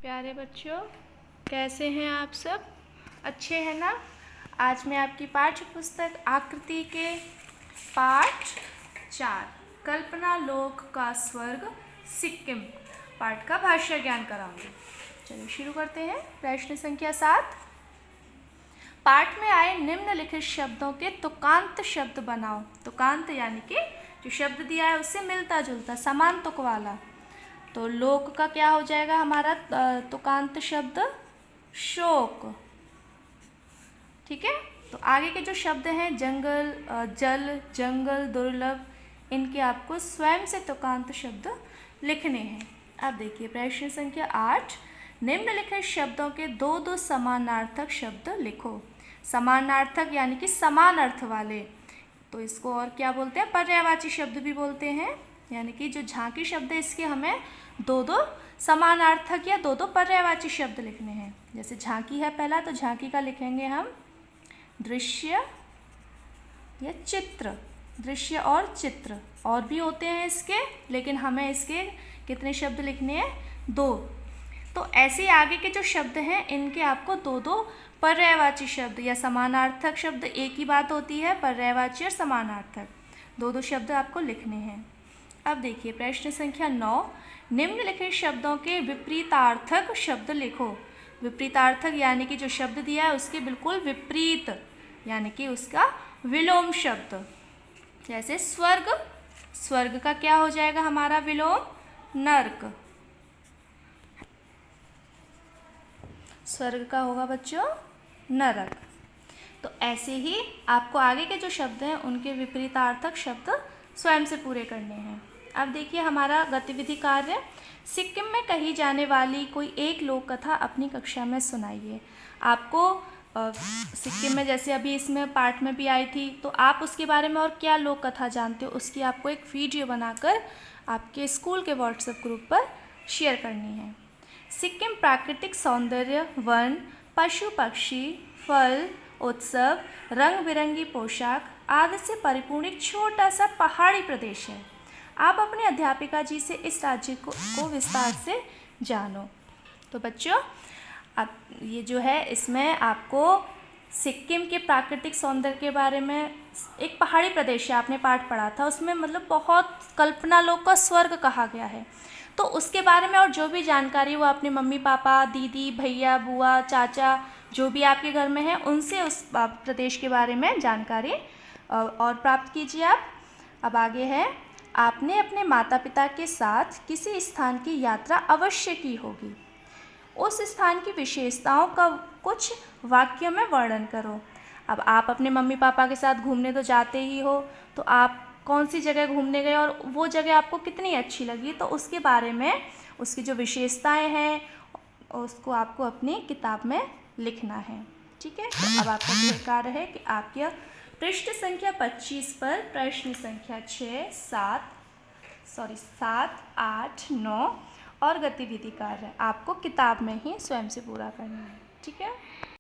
प्यारे बच्चों, कैसे हैं आप सब? अच्छे हैं ना? आज मैं आपकी पाठ्य पुस्तक आकृति के पाठ 4 कल्पना लोक का स्वर्ग सिक्किम पाठ का भाष्य ज्ञान कराऊंगी। चलिए शुरू करते हैं। प्रश्न संख्या 7। पाठ में आए निम्नलिखित शब्दों के तुकांत शब्द बनाओ। तुकांत यानी कि जो शब्द दिया है उससे मिलता जुलता समान तुक वाला। तो लोक का क्या हो जाएगा हमारा तुकांत शब्द? शोक। ठीक है। तो आगे के जो शब्द हैं जंगल, जल, जंगल, दुर्लभ, इनके आपको स्वयं से तुकांत शब्द लिखने हैं। अब देखिए प्रश्न संख्या 8। निम्नलिखित शब्दों के दो दो समानार्थक शब्द लिखो। समानार्थक यानी कि समान अर्थ वाले, तो इसको और क्या बोलते हैं? पर्यायवाची शब्द भी बोलते हैं। यानी कि जो झांकी शब्द है इसके हमें दो दो समानार्थक या दो दो पर्यायवाची शब्द लिखने हैं। जैसे झांकी है पहला, तो झांकी का लिखेंगे हम दृश्य या चित्र। दृश्य और चित्र और भी होते हैं इसके, लेकिन हमें इसके कितने शब्द लिखने हैं? 2। तो ऐसे आगे के जो शब्द हैं इनके आपको दो दो पर्यायवाची शब्द या समानार्थक शब्द, एक ही बात होती है पर्यायवाची और समानार्थक, दो दो शब्द आपको लिखने हैं। अब देखिए प्रश्न संख्या 9। निम्नलिखित शब्दों के विपरीतार्थक शब्द लिखो। विपरीतार्थक यानी कि जो शब्द दिया है उसके बिल्कुल विपरीत, यानी कि उसका विलोम शब्द। जैसे स्वर्ग, स्वर्ग का क्या हो जाएगा हमारा विलोम? नर्क। स्वर्ग का होगा बच्चों नरक। तो ऐसे ही आपको आगे के जो शब्द हैं उनके विपरीतार्थक शब्द स्वयं से पूरे करने हैं। अब देखिए हमारा गतिविधि कार्य, सिक्किम में कही जाने वाली कोई एक लोक कथा अपनी कक्षा में सुनाइए। आपको सिक्किम में, जैसे अभी इसमें पाठ में भी आई थी, तो आप उसके बारे में और क्या लोक कथा जानते हो उसकी आपको एक वीडियो बनाकर आपके स्कूल के व्हाट्सएप ग्रुप पर शेयर करनी है। सिक्किम प्राकृतिक सौंदर्य, वन, पशु पक्षी, फल, उत्सव, रंग बिरंगी पोशाक आदि से परिपूर्ण एक छोटा सा पहाड़ी प्रदेश है। आप अपनी अध्यापिका जी से इस राज्य को विस्तार से जानो। तो बच्चों अब ये जो है इसमें आपको सिक्किम के प्राकृतिक सौंदर्य के बारे में, एक पहाड़ी प्रदेश है आपने पाठ पढ़ा था, उसमें मतलब बहुत कल्पना लोक का स्वर्ग कहा गया है। तो उसके बारे में और जो भी जानकारी वो अपने मम्मी पापा, दीदी, भैया, बुआ, चाचा जो भी आपके घर में है उनसे उस प्रदेश के बारे में जानकारी और प्राप्त कीजिए आप। अब आगे है, आपने अपने माता पिता के साथ किसी स्थान की यात्रा अवश्य की होगी। उस स्थान की विशेषताओं का कुछ वाक्यों में वर्णन करो। अब आप अपने मम्मी पापा के साथ घूमने तो जाते ही हो, तो आप कौन सी जगह घूमने गए और वो जगह आपको कितनी अच्छी लगी, तो उसके बारे में, उसकी जो विशेषताएं हैं उसको आपको अपनी किताब में लिखना है। ठीक है। तो अब आपका यह कार्य है कि आप यह पृष्ठ संख्या 25 पर प्रश्न संख्या 7, 8, 9 और गतिविधि कार्य आपको किताब में ही स्वयं से पूरा करना है। ठीक है।